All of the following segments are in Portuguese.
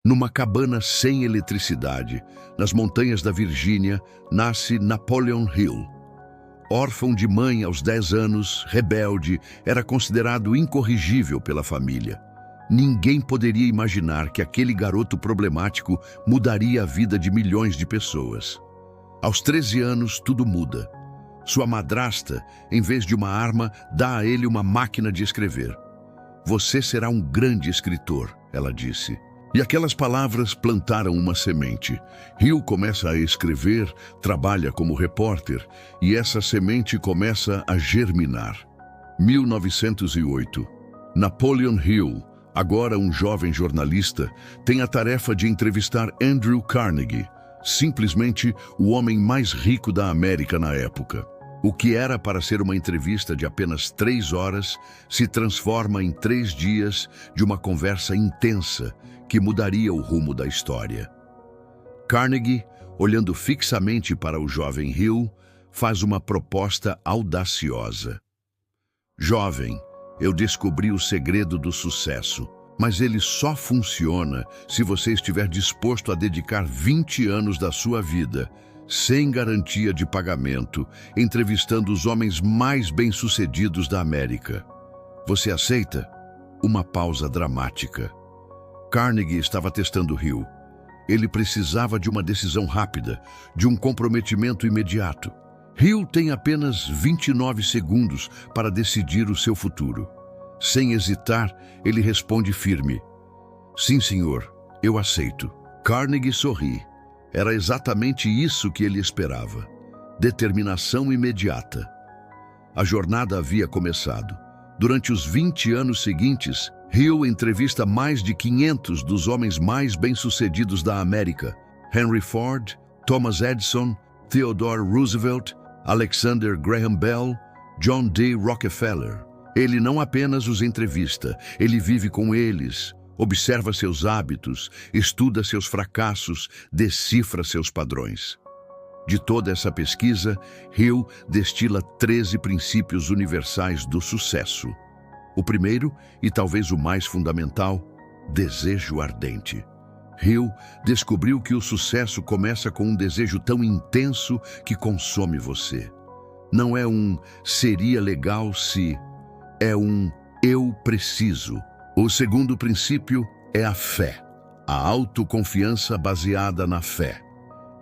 Numa cabana sem eletricidade, nas montanhas da Virgínia, nasce Napoleon Hill. Órfão de mãe aos 10 anos, rebelde, era considerado incorrigível pela família. Ninguém poderia imaginar que aquele garoto problemático mudaria a vida de milhões de pessoas. Aos 13 anos, tudo muda. Sua madrasta, em vez de uma arma, dá a ele uma máquina de escrever. "Você será um grande escritor", ela disse. E aquelas palavras plantaram uma semente. Hill começa a escrever, trabalha como repórter, e essa semente começa a germinar. 1908. Napoleon Hill, agora um jovem jornalista, tem a tarefa de entrevistar Andrew Carnegie, simplesmente o homem mais rico da América na época. O que era para ser uma entrevista de apenas 3 horas se transforma em 3 dias de uma conversa intensa que mudaria o rumo da história. Carnegie, olhando fixamente para o jovem Hill, faz uma proposta audaciosa. "Jovem, eu descobri o segredo do sucesso, mas ele só funciona se você estiver disposto a dedicar 20 anos da sua vida, sem garantia de pagamento, entrevistando os homens mais bem-sucedidos da América. Você aceita?" Uma pausa dramática. Carnegie estava testando Hill. Ele precisava de uma decisão rápida, de um comprometimento imediato. Hill tem apenas 29 segundos para decidir o seu futuro. Sem hesitar, ele responde firme: "Sim, senhor, eu aceito." Carnegie sorri. Era exatamente isso que ele esperava. Determinação imediata. A jornada havia começado. Durante os 20 anos seguintes, Hill entrevista mais de 500 dos homens mais bem-sucedidos da América: Henry Ford, Thomas Edison, Theodore Roosevelt, Alexander Graham Bell, John D. Rockefeller. Ele não apenas os entrevista, ele vive com eles, observa seus hábitos, estuda seus fracassos, decifra seus padrões. De toda essa pesquisa, Hill destila 13 princípios universais do sucesso. O primeiro, e talvez o mais fundamental, desejo ardente. Hill descobriu que o sucesso começa com um desejo tão intenso que consome você. Não é um "seria legal se", é um "eu preciso". O segundo princípio é a fé, a autoconfiança baseada na fé.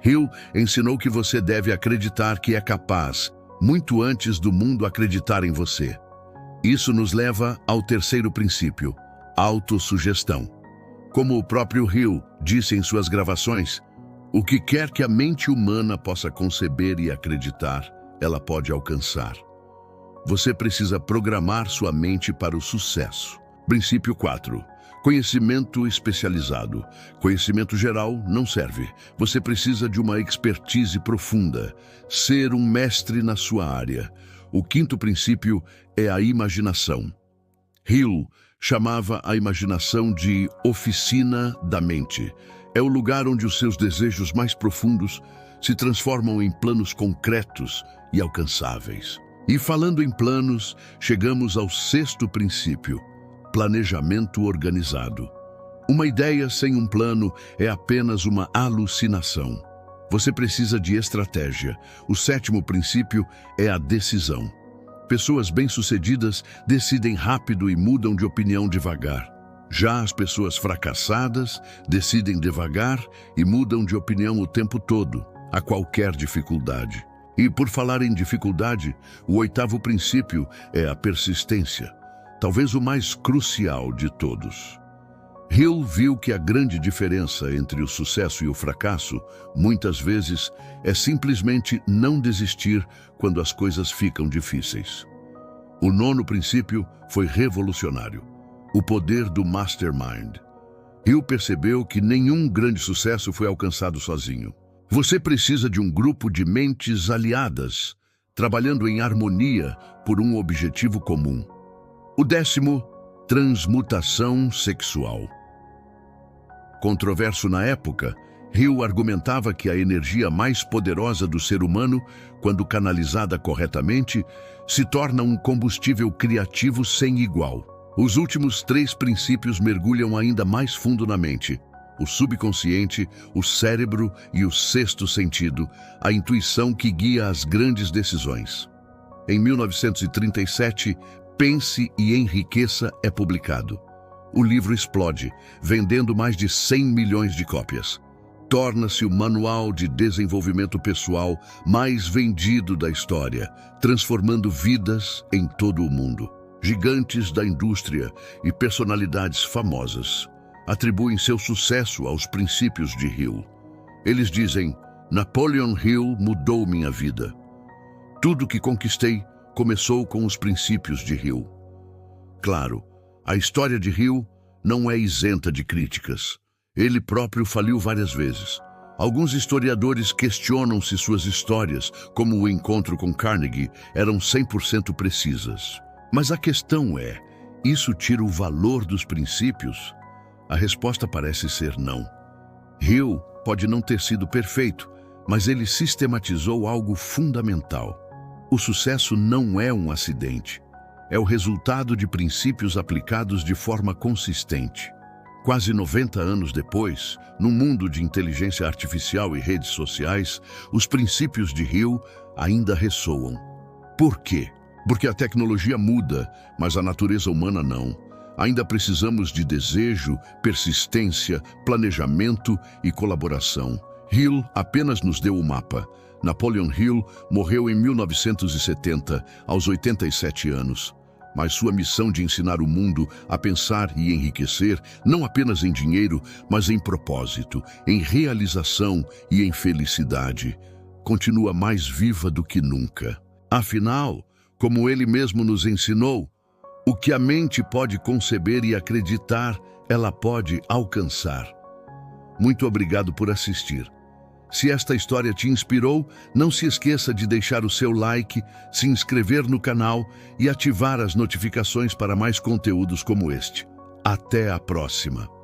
Hill ensinou que você deve acreditar que é capaz, muito antes do mundo acreditar em você. Isso nos leva ao terceiro princípio, autossugestão. Como o próprio Hill disse em suas gravações, o que quer que a mente humana possa conceber e acreditar, ela pode alcançar. Você precisa programar sua mente para o sucesso. Princípio 4. Conhecimento especializado. Conhecimento geral não serve. Você precisa de uma expertise profunda. Ser um mestre na sua área. O quinto princípio é a imaginação. Hill chamava a imaginação de oficina da mente. É o lugar onde os seus desejos mais profundos se transformam em planos concretos e alcançáveis. E falando em planos, chegamos ao sexto princípio, planejamento organizado. Uma ideia sem um plano é apenas uma alucinação. Você precisa de estratégia. O sétimo princípio é a decisão. Pessoas bem-sucedidas decidem rápido e mudam de opinião devagar. Já as pessoas fracassadas decidem devagar e mudam de opinião o tempo todo, a qualquer dificuldade. E por falar em dificuldade, o oitavo princípio é a persistência, talvez o mais crucial de todos. Hill viu que a grande diferença entre o sucesso e o fracasso, muitas vezes, é simplesmente não desistir quando as coisas ficam difíceis. O nono princípio foi revolucionário, o poder do mastermind. Hill percebeu que nenhum grande sucesso foi alcançado sozinho. Você precisa de um grupo de mentes aliadas, trabalhando em harmonia por um objetivo comum. O décimo, transmutação sexual. Controverso na época, Hill argumentava que a energia mais poderosa do ser humano, quando canalizada corretamente, se torna um combustível criativo sem igual. Os últimos 3 princípios mergulham ainda mais fundo na mente. o subconsciente, o cérebro e o sexto sentido, a intuição que guia as grandes decisões. Em 1937, Pense e Enriqueça é publicado. O livro explode, vendendo mais de 100 milhões de cópias. Torna-se o manual de desenvolvimento pessoal mais vendido da história, transformando vidas em todo o mundo. Gigantes da indústria e personalidades famosas atribuem seu sucesso aos princípios de Hill. Eles dizem: Napoleon Hill mudou minha vida. Tudo que conquistei começou com os princípios de Hill. Claro, a história de Hill não é isenta de críticas. Ele próprio faliu várias vezes. Alguns historiadores questionam se suas histórias, como o encontro com Carnegie, eram 100% precisas. Mas a questão é, isso tira o valor dos princípios? A resposta parece ser não. Hill pode não ter sido perfeito, mas ele sistematizou algo fundamental. O sucesso não é um acidente. É o resultado de princípios aplicados de forma consistente. Quase 90 anos depois, num mundo de inteligência artificial e redes sociais, os princípios de Hill ainda ressoam. Por quê? Porque a tecnologia muda, mas a natureza humana não. Ainda precisamos de desejo, persistência, planejamento e colaboração. Hill apenas nos deu o mapa. Napoleon Hill morreu em 1970, aos 87 anos. Mas sua missão de ensinar o mundo a pensar e enriquecer, não apenas em dinheiro, mas em propósito, em realização e em felicidade, continua mais viva do que nunca. Afinal, como ele mesmo nos ensinou, o que a mente pode conceber e acreditar, ela pode alcançar. Muito obrigado por assistir. Se esta história te inspirou, não se esqueça de deixar o seu like, se inscrever no canal e ativar as notificações para mais conteúdos como este. Até a próxima!